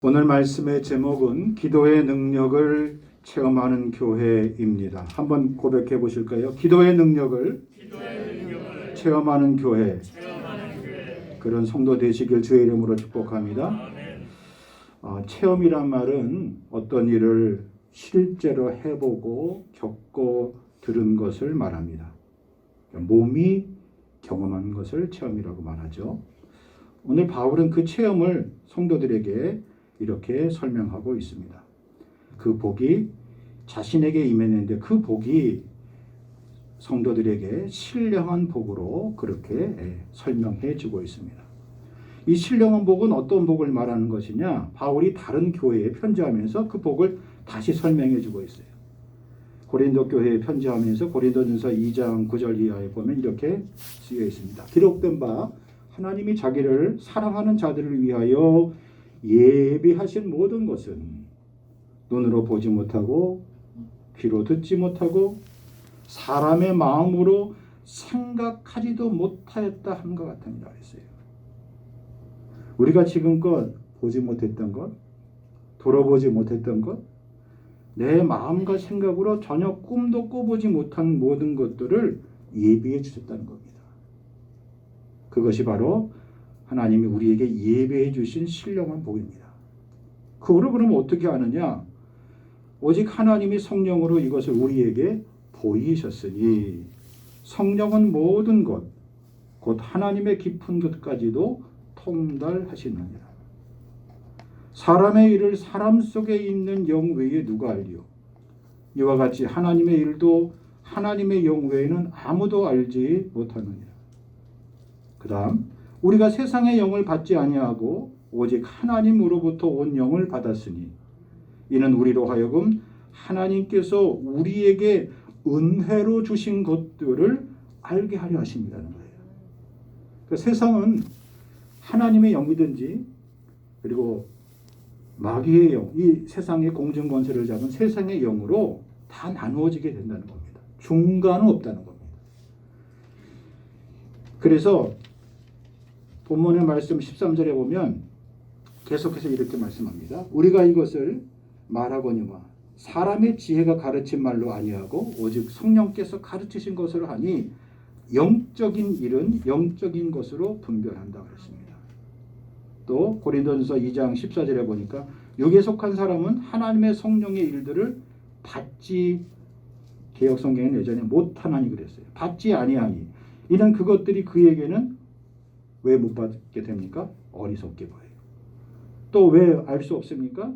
오늘 말씀의 제목은 기도의 능력을 체험하는 교회입니다. 한번 고백해 보실까요? 기도의 능력을 체험하는 교회. 그런 성도 되시길 주의 이름으로 축복합니다. 체험이란 말은 어떤 일을 실제로 해보고 겪고 들은 것을 말합니다. 몸이 경험한 것을 체험이라고 말하죠. 오늘 바울은 그 체험을 성도들에게 이렇게 설명하고 있습니다. 그 복이 자신에게 임했는데 그 복이 성도들에게 신령한 복으로 그렇게 설명해 주고 있습니다. 이 신령한 복은 어떤 복을 말하는 것이냐? 바울이 다른 교회에 편지하면서 그 복을 다시 설명해 주고 있어요. 고린도 교회에 편지하면서 고린도전서 2장 9절 이하에 보면 이렇게 쓰여 있습니다. 기록된 바 하나님이 자기를 사랑하는 자들을 위하여 예비하신 모든 것은 눈으로 보지 못하고 귀로 듣지 못하고 사람의 마음으로 생각하지도 못하였다 한 것 같으니라 했어요. 우리가 지금껏 보지 못했던 것, 돌아보지 못했던 것, 내 마음과 생각으로 전혀 꿈도 꿔보지 못한 모든 것들을 예비해 주셨다는 겁니다. 그것이 바로 하나님이 우리에게 예배해 주신 신령한 복입니다. 그거를 그럼 어떻게 아느냐? 오직 하나님이 성령으로 이것을 우리에게 보이셨으니 성령은 모든 것, 곧 하나님의 깊은 것까지도 통달하시느니라. 사람의 일을 사람 속에 있는 영 외에 누가 알리요? 이와 같이 하나님의 일도 하나님의 영 외에는 아무도 알지 못하느니라. 그 다음 우리가 세상의 영을 받지 아니하고 오직 하나님으로부터 온 영을 받았으니 이는 우리로 하여금 하나님께서 우리에게 은혜로 주신 것들을 알게 하려 하심이라는 거예요. 그러니까 세상은 하나님의 영이든지 그리고 마귀의 영, 이 세상의 공중권세를 잡은 세상의 영으로 다 나누어지게 된다는 겁니다. 중간은 없다는 겁니다. 그래서 본문의 말씀 13절에 보면 계속해서 이렇게 말씀합니다. 우리가 이것을 말하거니와 사람의 지혜가 가르친 말로 아니하고 오직 성령께서 가르치신 것으로 하니 영적인 일은 영적인 것으로 분별한다 그랬습니다. 또 고린도전서 2장 14절에 보니까 육에 속한 사람은 하나님의 성령의 일들을 받지, 개역 성경에는 예전에 못하나니 그랬어요. 받지 아니하니 이는 그것들이 그에게는 왜 못 받게 됩니까? 어리석게 보여요. 또 왜 알 수 없습니까?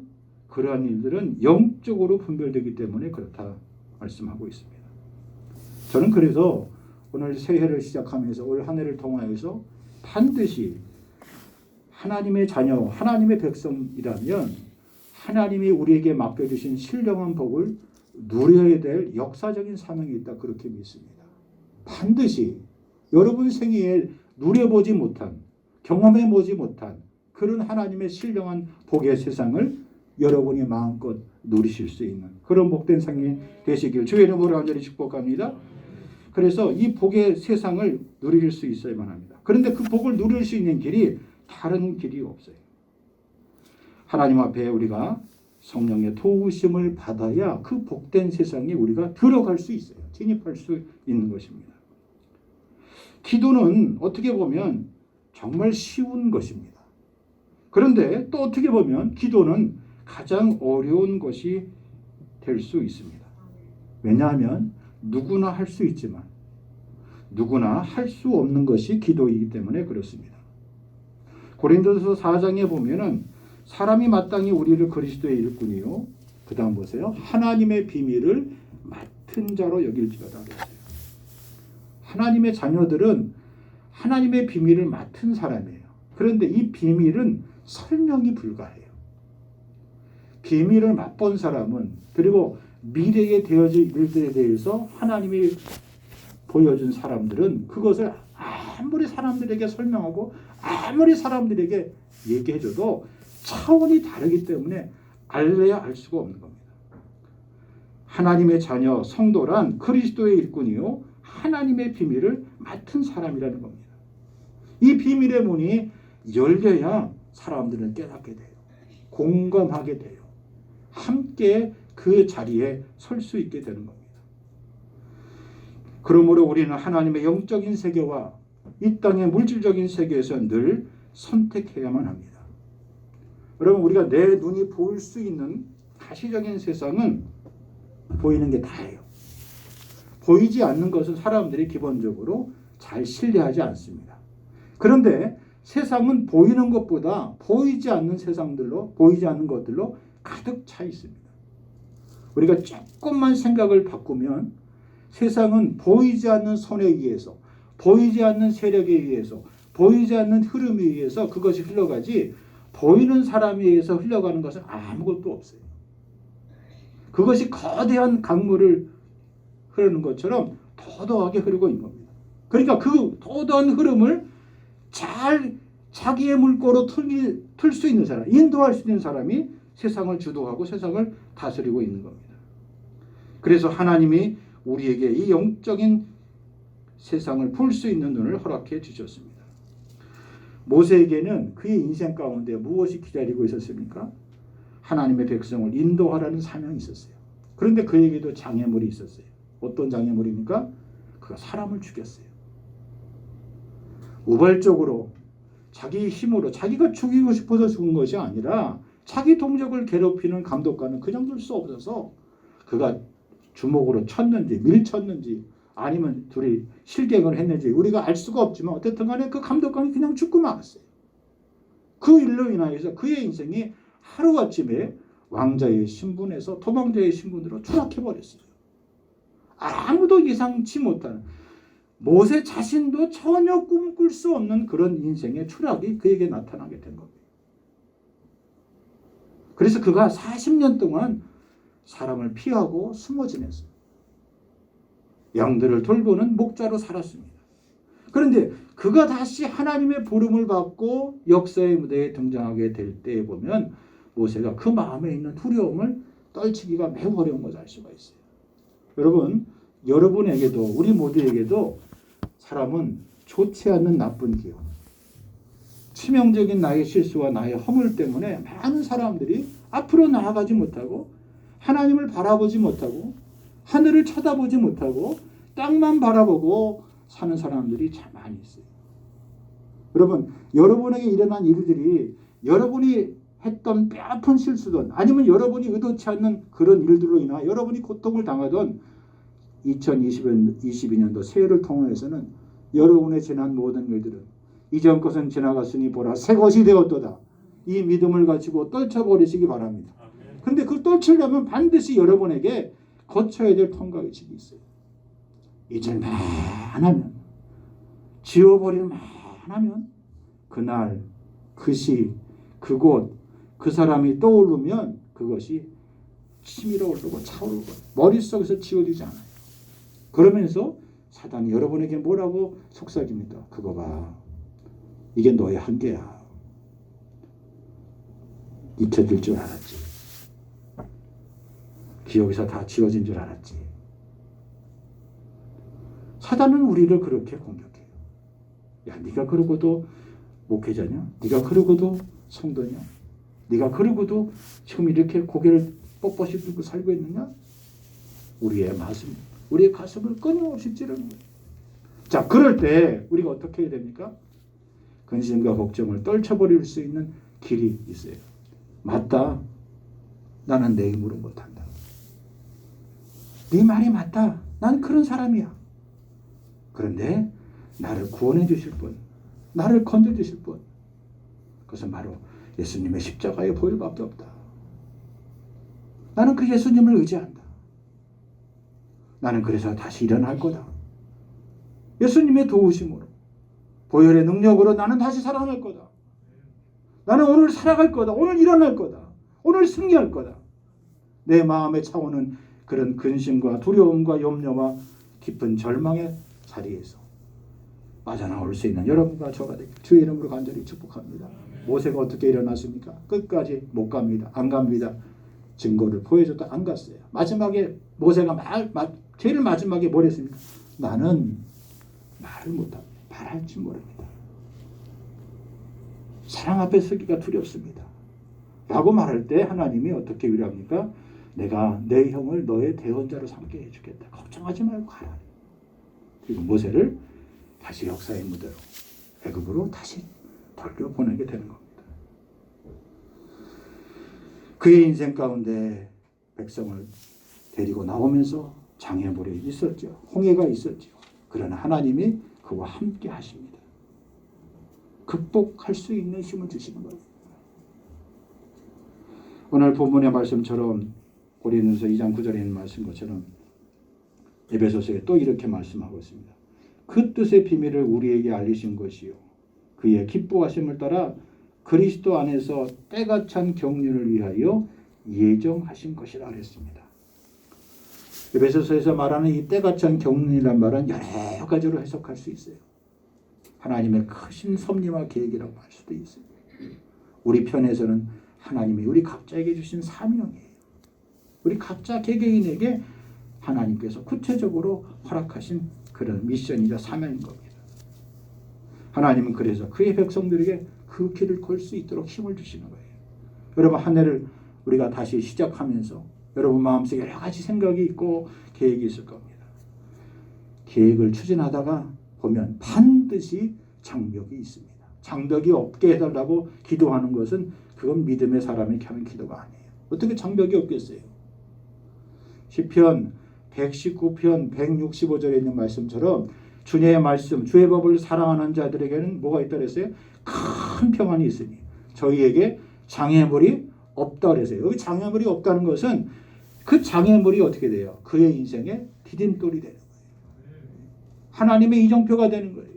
그러한 일들은 영적으로 분별되기 때문에 그렇다 말씀하고 있습니다. 저는 그래서 오늘 새해를 시작하면서 올 한 해를 통하여서 반드시 하나님의 자녀, 하나님의 백성이라면 하나님이 우리에게 맡겨주신 신령한 복을 누려야 될 역사적인 사명이 있다 그렇게 믿습니다. 반드시 여러분 생애에 누려보지 못한, 경험해보지 못한 그런 하나님의 신령한 복의 세상을 여러분이 마음껏 누리실 수 있는 그런 복된 생애 되시길 주의 이름으로 간절히 축복합니다. 그래서 이 복의 세상을 누릴 수 있어야만 합니다. 그런데 그 복을 누릴 수 있는 길이 다른 길이 없어요. 하나님 앞에 우리가 성령의 도우심을 받아야 그 복된 세상에 우리가 들어갈 수 있어요. 진입할 수 있는 것입니다. 기도는 어떻게 보면 정말 쉬운 것입니다. 그런데 또 어떻게 보면 기도는 가장 어려운 것이 될 수 있습니다. 왜냐하면 누구나 할 수 있지만 누구나 할 수 없는 것이 기도이기 때문에 그렇습니다. 고린도서 4장에 보면은 사람이 마땅히 우리를 그리스도의 일꾼이요. 그 다음 보세요. 하나님의 비밀을 맡은 자로 여길지어다 그랬어요. 하나님의 자녀들은 하나님의 비밀을 맡은 사람이에요. 그런데 이 비밀은 설명이 불가해요. 비밀을 맛본 사람은 그리고 미래에 되어질 일들에 대해서 하나님이 보여준 사람들은 그것을 아무리 사람들에게 설명하고 아무리 사람들에게 얘기해줘도 차원이 다르기 때문에 알래야 알 수가 없는 겁니다. 하나님의 자녀 성도란 그리스도의 일꾼이요 하나님의 비밀을 맡은 사람이라는 겁니다. 이 비밀의 문이 열려야 사람들은 깨닫게 돼요. 공감하게 돼요. 함께 그 자리에 설 수 있게 되는 겁니다. 그러므로 우리는 하나님의 영적인 세계와 이 땅의 물질적인 세계에서 늘 선택해야만 합니다. 여러분, 우리가 내 눈이 볼 수 있는 가시적인 세상은 보이는 게 다예요. 보이지 않는 것은 사람들이 기본적으로 잘 신뢰하지 않습니다. 그런데 세상은 보이는 것보다 보이지 않는 세상들로, 보이지 않는 것들로 가득 차 있습니다. 우리가 조금만 생각을 바꾸면 세상은 보이지 않는 손에 의해서, 보이지 않는 세력에 의해서, 보이지 않는 흐름에 의해서 그것이 흘러가지, 보이는 사람에 의해서 흘러가는 것은 아무것도 없어요. 그것이 거대한 강물을 흐르는 것처럼 도도하게 흐르고 있는 겁니다. 그러니까 그 도도한 흐름을 잘 자기의 물꼬로 틀 수 있는 사람, 인도할 수 있는 사람이 세상을 주도하고 세상을 다스리고 있는 겁니다. 그래서 하나님이 우리에게 이 영적인 세상을 볼 수 있는 눈을 허락해 주셨습니다. 모세에게는 그의 인생 가운데 무엇이 기다리고 있었습니까? 하나님의 백성을 인도하라는 사명이 있었어요. 그런데 그에게도 장애물이 있었어요. 어떤 장애물입니까? 그가 사람을 죽였어요. 우발적으로 자기 힘으로 자기가 죽이고 싶어서 죽은 것이 아니라 자기 동족을 괴롭히는 감독관은 그냥 둘 수 없어서 그가 주먹으로 쳤는지 밀쳤는지 아니면 둘이 실갱을 했는지 우리가 알 수가 없지만 어쨌든 간에 그 감독관이 그냥 죽고 말았어요. 그 일로 인하여서 그의 인생이 하루아침에 왕자의 신분에서 도망자의 신분으로 추락해버렸어요. 아무도 예상치 못하는, 모세 자신도 전혀 꿈꿀 수 없는 그런 인생의 추락이 그에게 나타나게 된 겁니다. 그래서 그가 40년 동안 사람을 피하고 숨어 지냈어요. 양들을 돌보는 목자로 살았습니다. 그런데 그가 다시 하나님의 부름을 받고 역사의 무대에 등장하게 될 때에 보면 모세가 그 마음에 있는 두려움을 떨치기가 매우 어려운 것을 알 수가 있어요. 여러분, 여러분에게도 우리 모두에게도 사람은 좋지 않는 나쁜 기억, 치명적인 나의 실수와 나의 허물 때문에 많은 사람들이 앞으로 나아가지 못하고 하나님을 바라보지 못하고 하늘을 쳐다보지 못하고 땅만 바라보고 사는 사람들이 참 많이 있어요. 여러분, 여러분에게 일어난 일들이 여러분이 했던 뼈아픈 실수든 아니면 여러분이 의도치 않는 그런 일들로 인하 여러분이 고통을 당하던 2022년도 새해를 통해서는 여러분의 지난 모든 일들은 이전 것은 지나갔으니 보라 새 것이 되었도다. 이 믿음을 가지고 떨쳐버리시기 바랍니다. 그런데 그 떨치려면 반드시 여러분에게 거쳐야 될 통과의 길이 있어요. 이제만 하면, 지워버릴만 하면 그날, 그 시, 그곳, 그 사람이 떠오르면 그것이 치밀어 오르고 차오르고 머릿속에서 지워지지 않아요. 그러면서 사단이 여러분에게 뭐라고 속삭입니다. 그거 봐. 이게 너의 한계야. 잊혀질 줄 알았지. 기억에서 다 지워진 줄 알았지. 사단은 우리를 그렇게 공격해요. 야, 네가 그러고도 목회자냐? 네가 그러고도 성도냐? 네가 그러고도 지금 이렇게 고개를 뻣뻣이 들고 살고 있느냐? 우리의 가슴을 끊임없이 찌르는 거예요. 자, 그럴 때 우리가 어떻게 해야 됩니까? 근심과 걱정을 떨쳐버릴 수 있는 길이 있어요. 맞다. 나는 내 힘으로 못한다. 네 말이 맞다. 난 그런 사람이야. 그런데 나를 구원해 주실 분, 나를 건져 주실 분, 그것은 바로 예수님의 십자가의 보혈밖에 없다. 나는 그 예수님을 의지한다. 나는 그래서 다시 일어날 거다. 예수님의 도우심으로, 보혈의 능력으로 나는 다시 살아날 거다. 나는 오늘 살아갈 거다. 오늘 일어날 거다. 오늘 승리할 거다. 내 마음에 차오는 그런 근심과 두려움과 염려와 깊은 절망의 자리에서 빠져나올 수 있는 여러분과 저가 되길 주의 이름으로 간절히 축복합니다. 모세가 어떻게 일어났습니까? 끝까지 못 갑니다. 안 갑니다. 증거를 보여줬다 안 갔어요. 마지막에 모세가 제일 마지막에 뭘 했습니까? 나는 말을 못합니다. 말할지 모릅니다. 사람 앞에 서기가 두렵습니다. 라고 말할 때 하나님이 어떻게 위로합니까? 내가 내 형을 너의 대언자로 삼게 해주겠다. 걱정하지 말고 가라. 그리고 모세를 다시 역사의 무대로 애굽으로 다시 돌려보내게 되는 겁니다. 그의 인생 가운데 백성을 데리고 나오면서 장애물이 있었죠. 홍해가 있었죠. 그러나 하나님이 그와 함께 하십니다. 극복할 수 있는 힘을 주시는 거예요. 오늘 본문의 말씀처럼 고린도서 2장 9절에 있는 말씀 것처럼 에베소서에 또 이렇게 말씀하고 있습니다. 그 뜻의 비밀을 우리에게 알리신 것이요 그의 기뻐하심을 따라 그리스도 안에서 때가 찬 경륜을 위하여 예정하신 것이라 그랬습니다. 에베소서에서 말하는 이 때가 찬 경륜이란 말은 여러 가지로 해석할 수 있어요. 하나님의 크신 섭리와 계획이라고 할 수도 있어요. 우리 편에서는 하나님이 우리 각자에게 주신 사명이에요. 우리 각자 개개인에게 하나님께서 구체적으로 허락하신 그런 미션이자 사명인 겁니다. 하나님은 그래서 그의 백성들에게 그 길을 걸 수 있도록 힘을 주시는 거예요. 여러분 한 해를 우리가 다시 시작하면서 여러분 마음속에 여러 가지 생각이 있고 계획이 있을 겁니다. 계획을 추진하다가 보면 반드시 장벽이 있습니다. 장벽이 없게 해달라고 기도하는 것은 그건 믿음의 사람이 하는 기도가 아니에요. 어떻게 장벽이 없겠어요? 시편 119편 165절에 있는 말씀처럼 주의 말씀, 주의 법을 사랑하는 자들에게는 뭐가 있다 그랬어요? 큰 평안이 있으니 저희에게 장애물이 없다 그랬어요. 여기 장애물이 없다는 것은 그 장애물이 어떻게 돼요? 그의 인생의 디딤돌이 되는 거예요. 하나님의 이정표가 되는 거예요.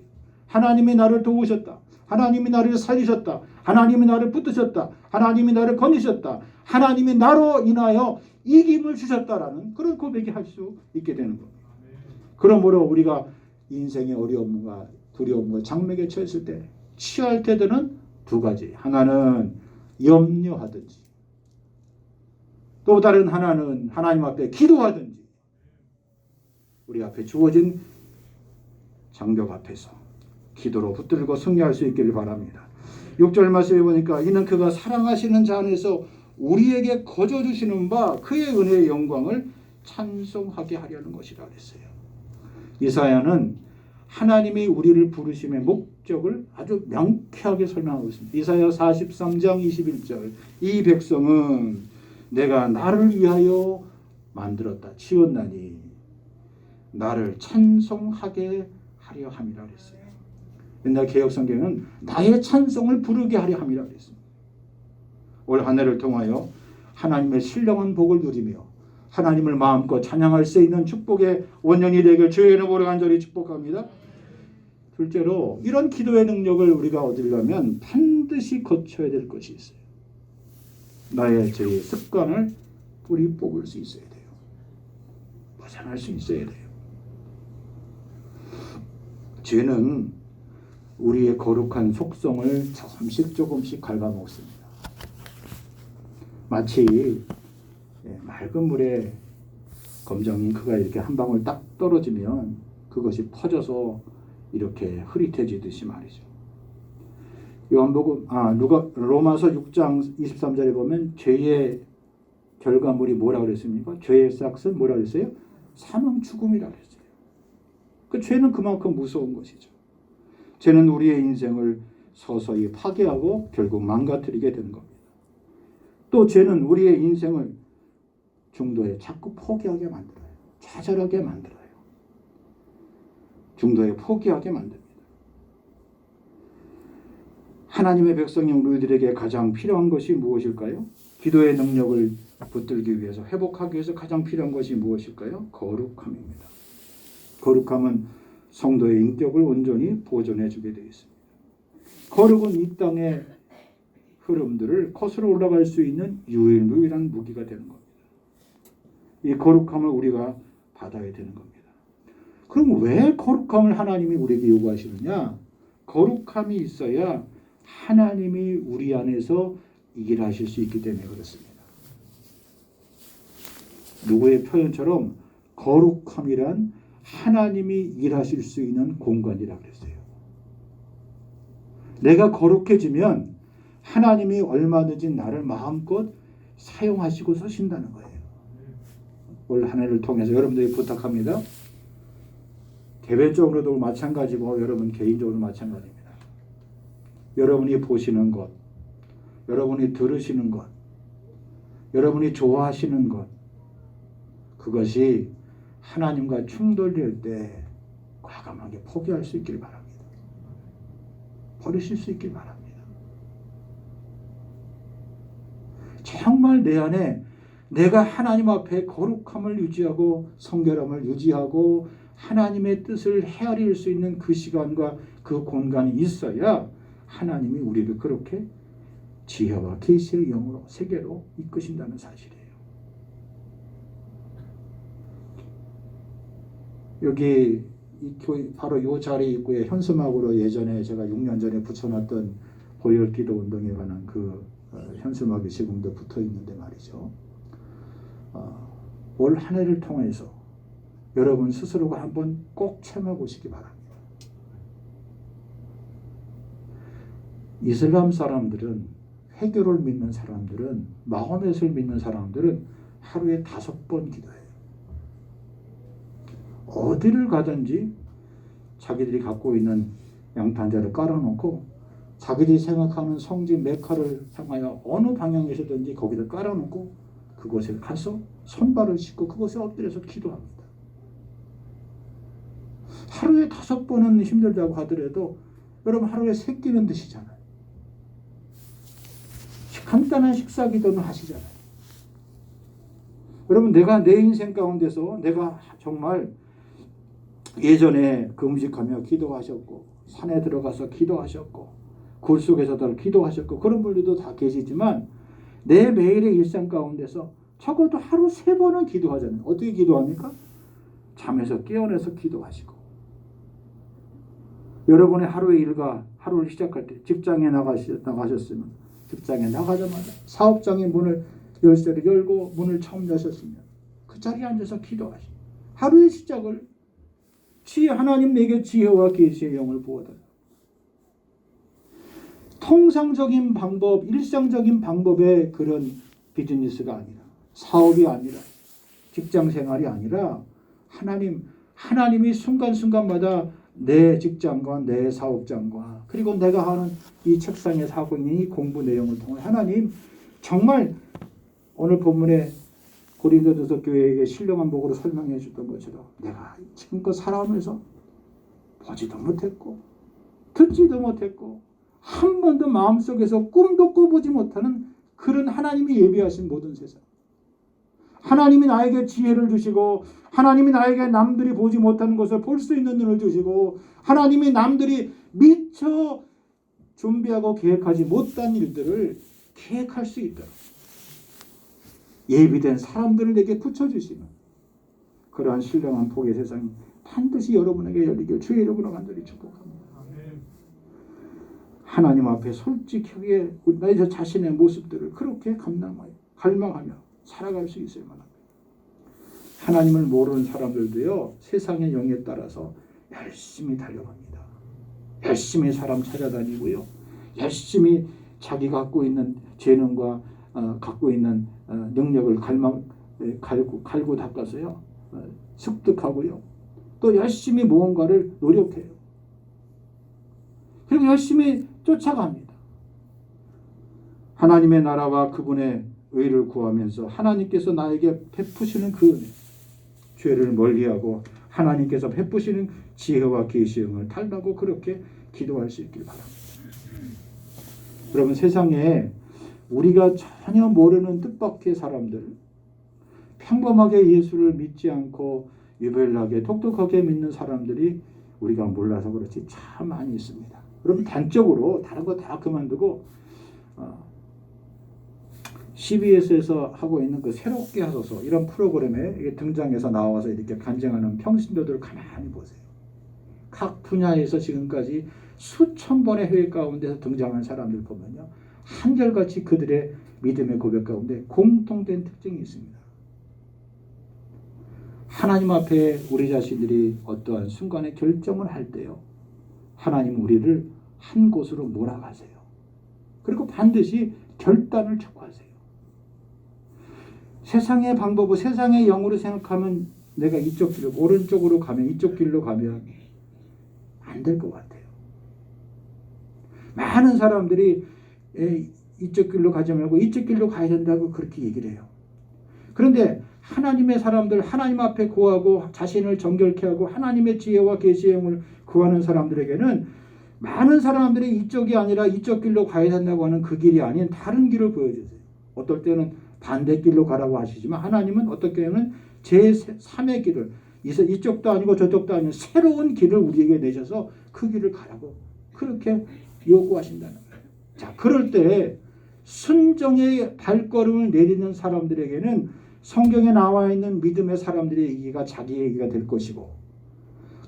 하나님이 나를 도우셨다. 하나님이 나를 살리셨다. 하나님이 나를 붙드셨다. 하나님이 나를 건지셨다. 하나님이 나로 인하여 이김을 주셨다라는 그런 고백이 할 수 있게 되는 겁니다. 그러므로 우리가 인생의 어려움과 두려움과 장벽에 처했을 때 취할 태도는 두 가지. 하나는 염려하든지 또 다른 하나는 하나님 앞에 기도하든지 우리 앞에 주어진 장벽 앞에서 기도로 붙들고 승리할 수 있기를 바랍니다. 6절 말씀에 보니까 이는 그가 사랑하시는 자 안에서 우리에게 거저주시는 바 그의 은혜의 영광을 찬송하게 하려는 것이라 그랬어요. 이사야는 하나님이 우리를 부르심의 목적을 아주 명쾌하게 설명하고 있습니다. 이사야 43장 21절 이 백성은 내가 나를 위하여 만들었다 지었나니 나를 찬송하게 하려 함이라 그랬어요. 옛날 개혁성경은 나의 찬송을 부르게 하려 함이라 그랬습니다. 올 한 해를 통하여 하나님의 신령한 복을 누리며 하나님을 마음껏 찬양할 수 있는 축복의 원년이 되길 주의 이름으로 간절히 축복합니다. 둘째로 이런 기도의 능력을 우리가 얻으려면 반드시 거쳐야 될 것이 있어요. 나의 죄의 습관을 뿌리 뽑을 수 있어야 돼요. 벗어날 수 있어야 돼요. 죄는 우리의 거룩한 속성을 조금씩 갉아먹습니다. 마치 맑은 물에 검정 잉크가 이렇게 한 방울 딱 떨어지면 그것이 퍼져서 이렇게 흐릿해지듯이 말이죠. 요한복음 로마서 6장 23절에 보면 죄의 결과물이 뭐라 그랬습니까? 죄의 싹은 뭐라 그랬어요? 사망 죽음이라 그랬어요. 그 죄는 그만큼 무서운 것이죠. 죄는 우리의 인생을 서서히 파괴하고 결국 망가뜨리게 되는 겁니다. 또 죄는 우리의 인생을 중도에 자꾸 포기하게 만들어요. 좌절하게 만들어요. 중도에 포기하게 만듭니다. 하나님의 백성인 우리들에게 가장 필요한 것이 무엇일까요? 기도의 능력을 붙들기 위해서 회복하기 위해서 가장 필요한 것이 무엇일까요? 거룩함입니다. 거룩함은 성도의 인격을 온전히 보존해 주게 되어 있습니다. 거룩은 이 땅의 흐름들을 거슬러 올라갈 수 있는 유일무이한 무기가 되는 겁니다. 이 거룩함을 우리가 받아야 되는 겁니다. 그럼 왜 거룩함을 하나님이 우리에게 요구하시느냐? 거룩함이 있어야 하나님이 우리 안에서 일하실 수 있기 때문에 그렇습니다. 누구의 표현처럼 거룩함이란 하나님이 일하실 수 있는 공간이라고 그랬어요. 내가 거룩해지면 하나님이 얼마든지 나를 마음껏 사용하시고 쓰신다는 거예요. 올 한 해를 통해서 여러분들이 부탁합니다. 개별적으로도 마찬가지고 여러분 개인적으로 마찬가지입니다. 여러분이 보시는 것, 여러분이 들으시는 것, 여러분이 좋아하시는 것, 그것이 하나님과 충돌될 때 과감하게 포기할 수 있길 바랍니다. 버리실 수 있길 바랍니다. 정말 내 안에 내가 하나님 앞에 거룩함을 유지하고 성결함을 유지하고 하나님의 뜻을 헤아릴 수 있는 그 시간과 그 공간이 있어야 하나님이 우리를 그렇게 지혜와 계시의 영으로 세계로 이끄신다는 사실이에요. 여기 이 교회 바로 이 자리 입구에 현수막으로 예전에 제가 6년 전에 붙여놨던 보혈 기도 운동에 관한 그 현수막이 지금도 붙어 있는데 말이죠. 올 한 해를 통해서 여러분 스스로가 한번 꼭 체험해 보시기 바랍니다. 이슬람 사람들은, 회교를 믿는 사람들은, 마호멧을 믿는 사람들은 하루에 5번 기도해요. 어디를 가든지 자기들이 갖고 있는 양탄자를 깔아놓고 자기들이 생각하는 성지 메카를 향하여 어느 방향에서든지 거기다 깔아놓고 그곳에 가서 손발을 씻고 그곳에 엎드려서 기도합니다. 하루에 5번은 힘들다고 하더라도 여러분 하루에 3끼는 드시잖아요. 간단한 식사 기도는 하시잖아요. 여러분 내가 내 인생 가운데서 내가 정말 예전에 금식하며 기도하셨고 산에 들어가서 기도하셨고 굴 속에서도 기도하셨고 그런 분들도 다 계시지만 내 매일의 일상 가운데서 적어도 하루 3번은 기도하잖아요. 어떻게 기도합니까? 잠에서 깨어나서 기도하시고 여러분의 하루의 일과 하루를 시작할 때 직장에 나가셨으면 직장에 나가자마자 사업장의 문을 열쇠를 열고 문을 처음 여셨으면 그 자리에 앉아서 기도하시고 하루의 시작을 하나님 내게 지혜와 계시의 영을 부어달라. 통상적인 방법, 일상적인 방법의 그런 비즈니스가 아니라 사업이 아니라 직장생활이 아니라 하나님이 순간순간마다 내 직장과 내 사업장과 그리고 내가 하는 이 책상에서 하고 있는 이 공부 내용을 통해 하나님 정말 오늘 본문에 고린도전서 교회에게 신령한 복으로 설명해 줬던 것처럼 내가 지금껏 살아오면서 보지도 못했고 듣지도 못했고 한 번도 마음속에서 꿈도 꿔보지 못하는 그런 하나님이 예비하신 모든 세상, 하나님이 나에게 지혜를 주시고 하나님이 나에게 남들이 보지 못하는 것을 볼 수 있는 눈을 주시고 하나님이 남들이 미처 준비하고 계획하지 못한 일들을 계획할 수 있도록 예비된 사람들을 내게 붙여주시는 그러한 신령한 복의 세상이 반드시 여러분에게 열리길 주의 이름으로 간절히 축복합니다. 하나님 앞에 솔직하게 나의 저 자신의 모습들을 그렇게 갈망하며 살아갈 수 있을 만합니다. 하나님을 모르는 사람들도요 세상의 영에 따라서 열심히 달려갑니다. 열심히 사람 찾아다니고요 열심히 자기 갖고 있는 재능과 갖고 있는 능력을 갈고 닦아서요 습득하고요 또 열심히 무언가를 노력해요. 그리고 열심히 쫓아갑니다. 하나님의 나라와 그분의 의를 구하면서 하나님께서 나에게 베푸시는 그 은혜, 죄를 멀리하고 하나님께서 베푸시는 지혜와 계시의 영을 달라고 그렇게 기도할 수 있길 바랍니다. 여러분 세상에 우리가 전혀 모르는 뜻밖의 사람들, 평범하게 예수를 믿지 않고 유별나게 독특하게 믿는 사람들이 우리가 몰라서 그렇지 참 많이 있습니다. 그럼 단적으로 다른 거 다 그만두고 CBS에서 하고 있는 그 새롭게 하소서 이런 프로그램에 등장해서 나와서 이렇게 간증하는 평신도들을 가만히 보세요. 각 분야에서 지금까지 수천 번의 회의 가운데서 등장한 사람들 보면요. 한결같이 그들의 믿음의 고백 가운데 공통된 특징이 있습니다. 하나님 앞에 우리 자신들이 어떠한 순간에 결정을 할 때요. 하나님 우리를 한 곳으로 몰아가세요. 그리고 반드시 결단을 촉구하세요. 세상의 방법을 세상의 영으로 생각하면 내가 이쪽 길로 오른쪽으로 가면 이쪽 길로 가면 안 될 것 같아요. 많은 사람들이 이쪽 길로 가지 말고 이쪽 길로 가야 된다고 그렇게 얘기를 해요. 그런데 하나님의 사람들 하나님 앞에 구하고 자신을 정결케 하고 하나님의 지혜와 계시의 영을 구하는 사람들에게는 많은 사람들이 이쪽이 아니라 이쪽 길로 가야 된다고 하는 그 길이 아닌 다른 길을 보여주세요. 어떨 때는 반대길로 가라고 하시지만 하나님은 어떨 때는 제3의 길을 이쪽도 아니고 저쪽도 아니고 새로운 길을 우리에게 내셔서 그 길을 가라고 그렇게 요구하신다는 거예요. 자, 그럴 때 순종의 발걸음을 내딛는 사람들에게는 성경에 나와 있는 믿음의 사람들의 얘기가 자기 얘기가 될 것이고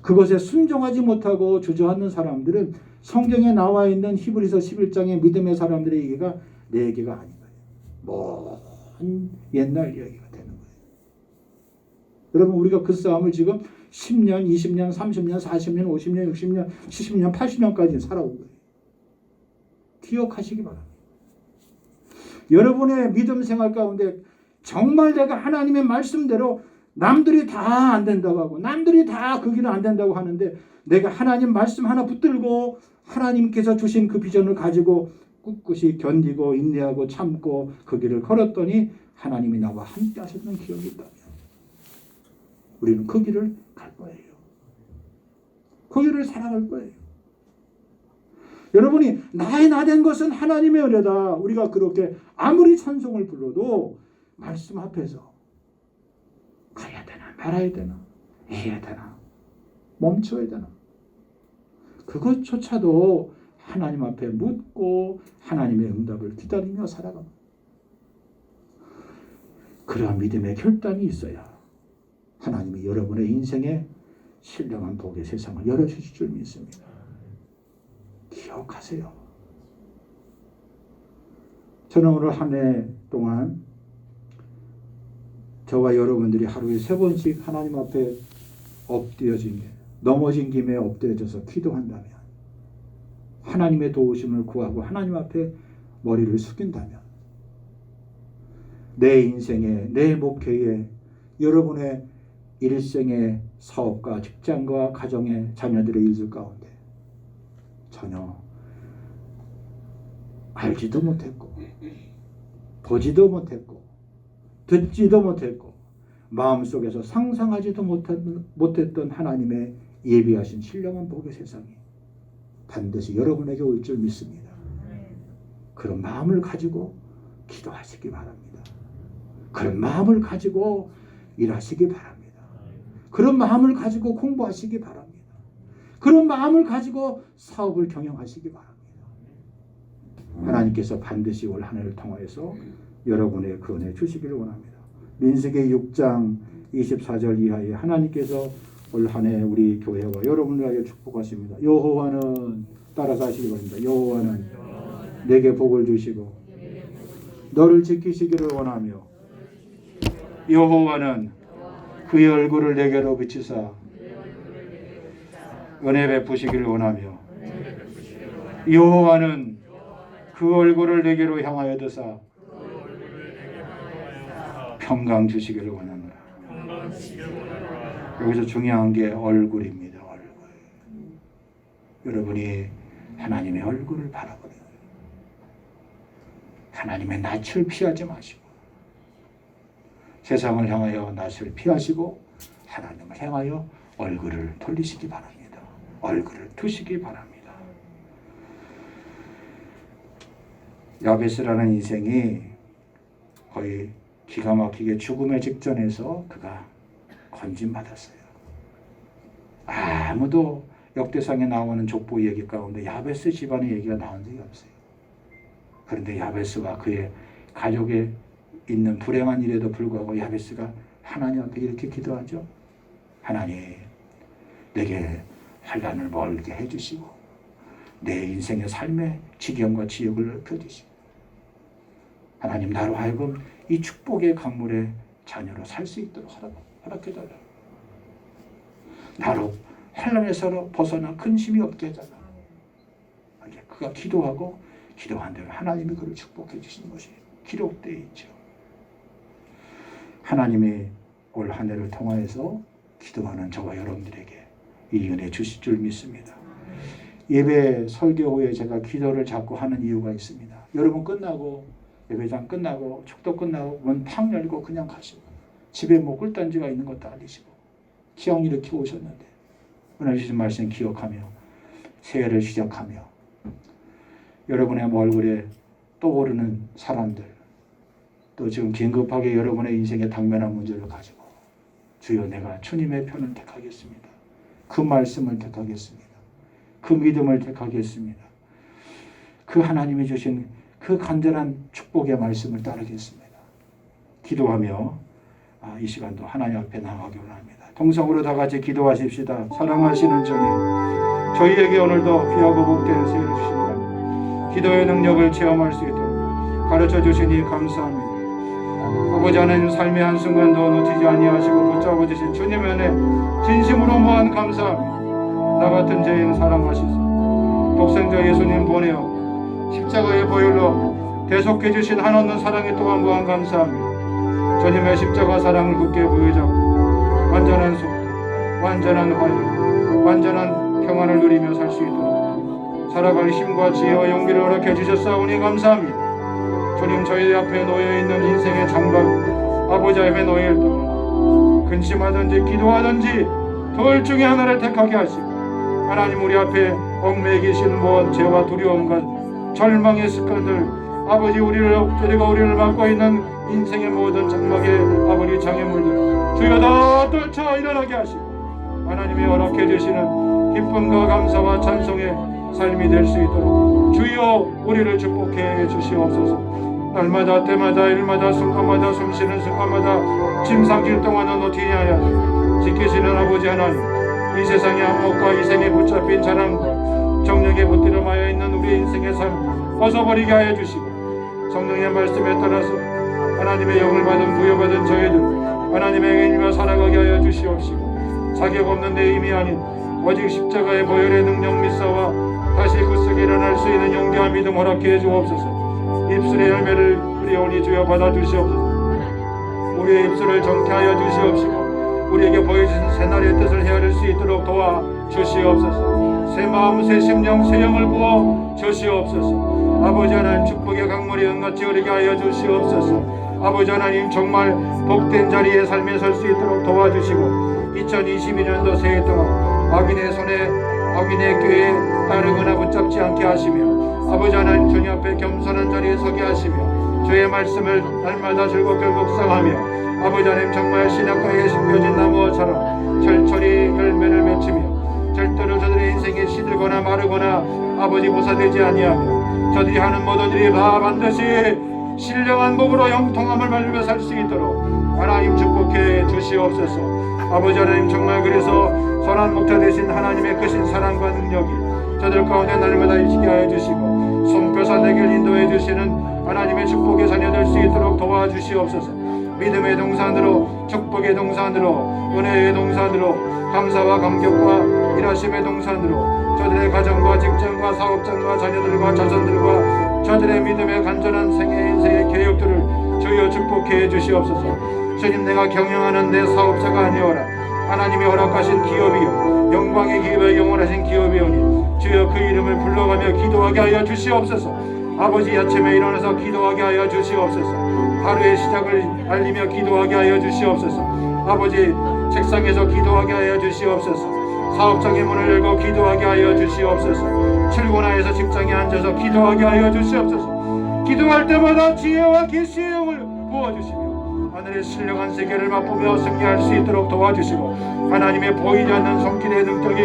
그것에 순종하지 못하고 주저하는 사람들은 성경에 나와 있는 히브리서 11장의 믿음의 사람들의 얘기가 내 얘기가 아닌 거예요. 먼 옛날 이야기가 되는 거예요. 여러분 우리가 그 싸움을 지금 10년, 20년, 30년, 40년, 50년, 60년, 70년, 80년까지 살아온 거예요. 기억하시기 바랍니다. 여러분의 믿음 생활 가운데 정말 내가 하나님의 말씀대로 남들이 다 안 된다고 하고 남들이 다 그 길은 안 된다고 하는데 내가 하나님 말씀 하나 붙들고 하나님께서 주신 그 비전을 가지고 꿋꿋이 견디고 인내하고 참고 그 길을 걸었더니 하나님이 나와 함께 하셨던 기억이 있다면 우리는 그 길을 갈 거예요. 그 길을 살아갈 거예요. 여러분이 나의 나된 것은 하나님의 은혜다. 우리가 그렇게 아무리 찬송을 불러도 말씀 앞에서 가야 되나 말아야 되나 해야 되나 멈춰야 되나 그것조차도 하나님 앞에 묻고 하나님의 응답을 기다리며 살아갑니다. 그러한 믿음의 결단이 있어야 하나님이 여러분의 인생에 신령한 복의 세상을 열어주실 줄 믿습니다. 기억하세요. 저는 오늘 한 해 동안 저와 여러분들이 하루에 3번씩 하나님 앞에 넘어진 김에 엎드려져서 기도한다면 하나님의 도우심을 구하고 하나님 앞에 머리를 숙인다면 내 인생에 내 목회에 여러분의 일생의 사업과 직장과 가정의 자녀들의 일들 가운데 전혀 알지도 못했고 보지도 못했고 듣지도 못했고 마음속에서 상상하지도 못했던 하나님의 예비하신 신령한 복의 세상이 반드시 여러분에게 올 줄 믿습니다. 그런 마음을 가지고 기도하시기 바랍니다. 그런 마음을 가지고 일하시기 바랍니다. 그런 마음을 가지고 공부하시기 바랍니다. 그런 마음을 가지고 사업을 경영하시기 바랍니다. 하나님께서 반드시 올 한 해를 통하여서 여러분의 그 은혜 주시기를 원합니다. 민수기 6장 24절 이하에 하나님께서 올 한 해 우리 교회와 여러분을 위하여 축복하십니다. 여호와는 따라서 하시기 바랍니다. 여호와는 내게 복을 주시고 너를 지키시기를 원하며 여호와는 그의 얼굴을 내게로 비치사 은혜 베푸시기를 원하며 여호와는 그 얼굴을 내게로 향하여 드사 평강 주시기를 원합니다. 여기서 중요한 게 얼굴입니다. 얼굴. 여러분이 하나님의 얼굴을 바라보세요. 하나님의 낯을 피하지 마시고 세상을 향하여 낯을 피하시고 하나님을 향하여 얼굴을 돌리시기 바랍니다. 얼굴을 두시기 바랍니다. 야베스라는 인생이 거의 기가 막히게 죽음의 직전에서 그가 건진받았어요. 아무도 역대상에 나오는 족보 얘기 가운데 야베스 집안의 얘기가 나온 적이 없어요. 그런데 야베스와 그의 가족에 있는 불행한 일에도 불구하고 야베스가 하나님 앞에 이렇게 기도하죠. 하나님, 내게 환난을 멀게 해주시고 내 인생의 삶의 지경과 지역을 넓혀주시고 하나님 나로 하여금 이 축복의 강물의 자녀로 살 수 있도록 허락해달라. 나로 환난에서 벗어나 근심이 없게 해달라. 그가 기도하고 기도한 대로 하나님이 그를 축복해 주신 것이 기록되어 있죠. 하나님이 올 한 해를 통하여서 기도하는 저와 여러분들에게 이 은혜 주실 줄 믿습니다. 예배 설교 후에 제가 기도를 자꾸 하는 이유가 있습니다. 여러분 끝나고 예배장 끝나고 축도 끝나고 문 팍 열고 그냥 가시고 집에 뭐 꿀단지가 있는 것도 아니시고 기왕 이렇게 오셨는데 오늘 주신 말씀 기억하며 새해를 시작하며 여러분의 얼굴에 떠오르는 사람들 또 지금 긴급하게 여러분의 인생에 당면한 문제를 가지고 주여 내가 주님의 편을 택하겠습니다. 그 말씀을 택하겠습니다. 그 믿음을 택하겠습니다. 그 하나님이 주신 그 간절한 축복의 말씀을 따르겠습니다. 기도하며 이 시간도 하나님 앞에 나가기 원합니다. 동성으로 다 같이 기도하십시다. 사랑하시는 주님, 저희에게 오늘도 귀하고 복된 새해를 주신다. 기도의 능력을 체험할 수 있도록 가르쳐 주시니 감사합니다. 아버지 하나님 삶의 한순간도 놓치지 아니하시고 붙잡아 주신 주님의 은혜 진심으로 무한 감사합니다. 나 같은 죄인 사랑하시소. 독생자 예수님 보내어 십자가의 보혈로 대속해 주신 한없는 사랑이 또한 무한 감사합니다. 주님의 십자가 사랑을 굳게 부여잡고 완전한 속도, 완전한 화해, 완전한 평안을 누리며 살 수 있도록 살아갈 힘과 지혜와 용기를 허락해 주셨사오니 감사합니다. 주님 저희 앞에 놓여있는 인생의 장박 아버지 앞에 놓여있을 동안 근심하든지 기도하든지 둘 중에 하나를 택하게 하시고 하나님 우리 앞에 얽매여 계신 무엇 죄와 두려움과 절망의 습관들 아버지 저희가 우리를 맡고 있는 인생의 모든 장막의 아버지 장애물들 주여 다 떨쳐 일어나게 하시고 하나님이 허락해 주시는 기쁨과 감사와 찬송의 삶이 될 수 있도록 주여 우리를 축복해 주시옵소서. 날마다 때마다 일마다 순간마다 숨쉬는 순간마다 침상길 동안은 어떻게 하여 지키시는 아버지 하나님 이 세상의 안목과 이생에 붙잡힌 자랑과 정력에 붙들어마여 있는 우리 인생의 삶 벗어버리게 하여 주시고 성령의 말씀에 따라서 하나님의 영을 받은 부여받은 저희들 하나님의 은혜와 살아가게 하여 주시옵시고 자격 없는 내 힘이 아닌 오직 십자가의 보혈의 능력 믿사와 다시 굳세게 일어날 수 있는 용기와 믿음 허락해 주옵소서. 입술의 열매를 우리오니 주여 받아 주시옵소서. 우리의 입술을 정케하여 주시옵시고 우리에게 보여주신 새날의 뜻을 헤아릴 수 있도록 도와 주시옵소서. 새 마음 새 심령 새 영을 부어 주시옵소서. 아버지 하나님 축복의 강물이 응같이 흐르게 하여 주시옵소서. 아버지 하나님 정말 복된 자리에 삶에 설 수 있도록 도와주시고 2022년도 새해 동안 악인의 손에 악인의 꾀에 따르거나 붙잡지 않게 하시며 아버지 하나님 주님 앞에 겸손한 자리에 서게 하시며 주의 말씀을 날마다 즐겁게 묵상하며 아버지 하나님 정말 신약가에 심겨진 나무처럼 철철이 열매를 맺히며 절대로 저들의 인생에 시들거나 마르거나 아버지 보사되지 아니하며 저들이 하는 모든 일이 다 반드시 신령한 복으로 형통함을 말리며 살 수 있도록 하나님 축복해 주시옵소서. 아버지 하나님 정말 그래서 선한 목자 되신 하나님의 크신 사랑과 능력이 저들 가운데 날마다 있게 하여 주시고 손펴서 내길 인도해 주시는 하나님의 축복의 자녀 될 수 있도록 도와주시옵소서. 믿음의 동산으로 축복의 동산으로 은혜의 동산으로 감사와 감격과 일하심의 동산으로 저들의 가정과 직장과 사업장과 자녀들과 자손들과 저들의 믿음의 간절한 인생의 계획들을 주여 축복해 주시옵소서. 주님 내가 경영하는 내 사업자가 아니오라 하나님이 허락하신 기업이요 영광의 기업에 영원하신 기업이오니 주여 그 이름을 불러가며 기도하게 하여 주시옵소서. 아버지 아침에 일어나서 기도하게 하여 주시옵소서. 하루의 시작을 알리며 기도하게 하여 주시옵소서. 아버지 책상에서 기도하게 하여 주시옵소서. 사업장의 문을 열고 기도하게 하여 주시옵소서. 출근하여서 직장에 앉아서 기도하게 하여 주시옵소서. 기도할 때마다 지혜와 계시의 영을 부어주시며 하늘의 신령한 세계를 맛보며 승리할 수 있도록 도와주시고 하나님의 보이지 않는 손길의 능력이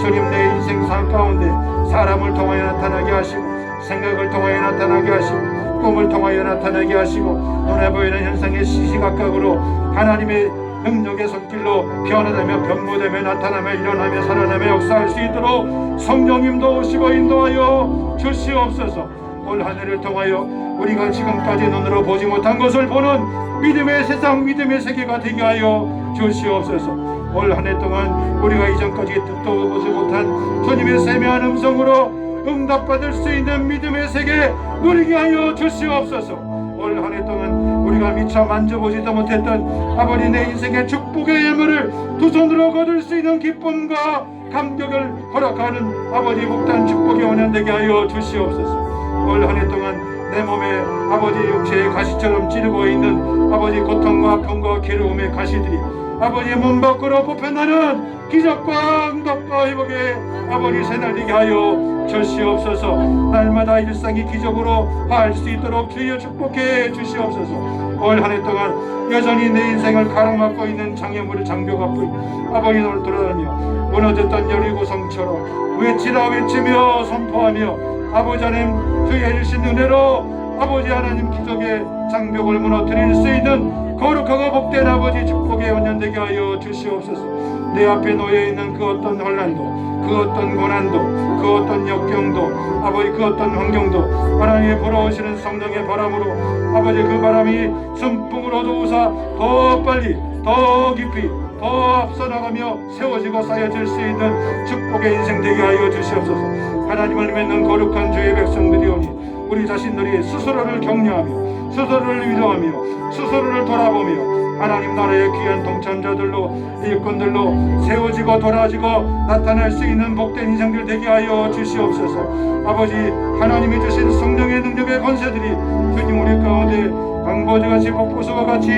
주님 내 인생 삶 가운데 사람을 통하여 나타나게 하시고 생각을 통하여 나타나게 하시고 꿈을 통하여 나타나게 하시고 눈에 보이는 현상의 시시각각으로 하나님의 능력의 손길로 변화되며 변모되며 나타나며 일어나며 살아나며 역사할 수 있도록 성령님도 오시고 인도하여 주시옵소서. 올 한 해를 통하여 우리가 지금까지 눈으로 보지 못한 것을 보는 믿음의 세상 믿음의 세계가 되게 하여 주시옵소서. 올 한 해 동안 우리가 이전까지 듣도 보지 못한 주님의 세미한 음성으로 응답받을 수 있는 믿음의 세계 누리게 하여 주시옵소서. 올 한 해 동안 우리가 미처 만져보지도 못했던 아버지 내 인생의 축복의 예물을 두 손으로 거둘 수 있는 기쁨과 감격을 허락하는 아버지 복단 축복의 원년 되게 하여 주시옵소서. 올 한 해 동안 내 몸에 아버지 육체의 가시처럼 찌르고 있는 아버지 고통과 아픔과 괴로움의 가시들이 아버지의 몸 밖으로 뽑혀나는 기적과 응답과 회복의 아버지 새날리게 하여 주시옵소서. 날마다 일상이 기적으로 할 수 있도록 주여 축복해 주시옵소서. 올 한 해 동안 여전히 내 인생을 가로막고 있는 장애물을 장벽 앞을 아버지 너를 돌아다니며 무너졌던 여리고 성처럼 외치며 선포하며 아버지 하나님 주의 해주신 은혜로 아버지 하나님 기적의 장벽을 무너뜨릴 수 있는 거룩하고 복된 아버지 축복의 원년되게 하여 주시옵소서. 내 앞에 놓여있는 그 어떤 혼란도 그 어떤 고난도 그 어떤 역경도 아버지 그 어떤 환경도 하나님의 불어오시는 성령의 바람으로 아버지 그 바람이 순풍으로 도우사 더 빨리 더 깊이 더 앞서 나가며 세워지고 쌓여질 수 있는 축복의 인생 되게 하여 주시옵소서. 하나님을 믿는 거룩한 주의 백성들이오니 우리 자신들이 스스로를 격려하며 스스로를 위로하며 스스로를 돌아보며 하나님 나라의 귀한 동참자들로 일꾼들로 세워지고 돌아지고 나타날 수 있는 복된 인생들 되게 하여 주시옵소서. 아버지 하나님이 주신 성령의 능력의 권세들이 주님 우리 가운데 강보지같이 폭포수와 같이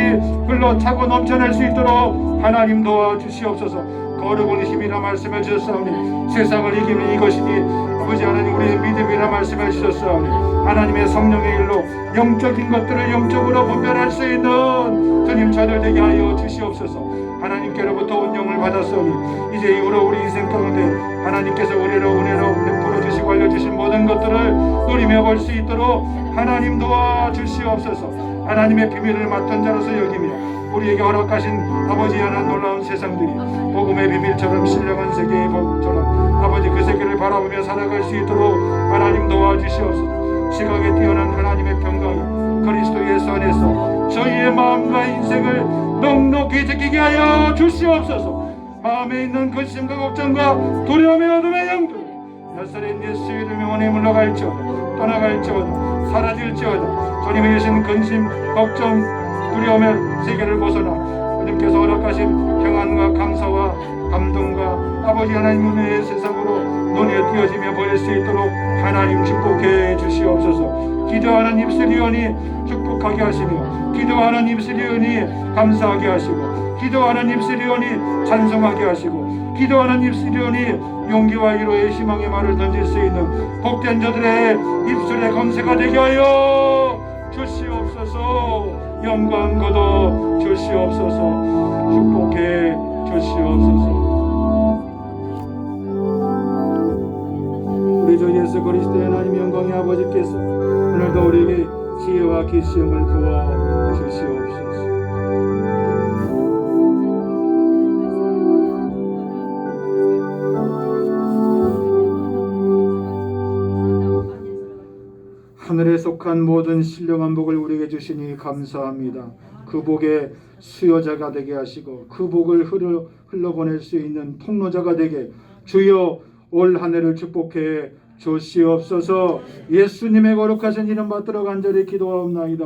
흘러차고 넘쳐날 수 있도록 하나님 도와주시옵소서. 거룩은 힘이라 말씀해 주셨사오니 세상을 이기는 이것이니 아버지 하나님 우리의 믿음이라 말씀해 주셨사오니 하나님의 성령의 일로 영적인 것들을 영적으로 분별할 수 있는 주님 자들 되게 하여 주시옵소서. 하나님께로부터 운명을 받았사오니 이제 이후로 우리 인생 가운데 하나님께서 은혜로 베풀어 주시고 알려주신 모든 것들을 누리며 볼 수 있도록 하나님 도와주시옵소서. 하나님의 비밀을 맡은 자로서 여기며 우리에게 허락하신 아버지 하나님 놀라운 세상들이 복음의 비밀처럼 신령한 세계의 법처럼 아버지 그 세계를 바라보며 살아갈 수 있도록 하나님 도와주시옵소서. 시각에 뛰어난 하나님의 평강이 그리스도 예수 안에서 저희의 마음과 인생을 넉넉히 지키게 하여 주시옵소서. 마음에 있는 근심과 걱정과 두려움의 어둠의 영들 나사렛 예수 이름의 원에 물러갈지어다 떠나갈지어다 사라질지어다. 주님이 주신 근심 걱정 두려움의 세계를 벗어나 주님께서 허락하신 평안과 감사와 감동과 아버지 하나님 은혜의 세상으로 눈에 띄어지며 보일 수 있도록 하나님 축복해 주시옵소서. 기도하는 입술이오니 축복하게 하시며 기도하는 입술이오니 감사하게 하시고 기도하는 입술이오니 찬송하게 하시고 기도하는 입술이오니 용기와 위로의 희망의 말을 던질 수 있는 복된 자들의 입술의 권세가 되게 하여 주시옵소서. 영광 거둬 주시옵소서. 축복해 주시옵소서. 우리 주 예수 그리스도의 하나님 영광의 아버지께서 오늘도 우리에게 지혜와 계시음을 부어 주시옵소서. 하늘에 속한 모든 신령한 복을 우리에게 주시니 감사합니다. 그 복의 수요자가 되게 하시고 그 복을 흘러보낼 수 있는 통로자가 되게 주여 올 한 해를 축복해 주시옵소서. 예수님의 거룩하신 이름 받들어 간절히 기도하옵나이다.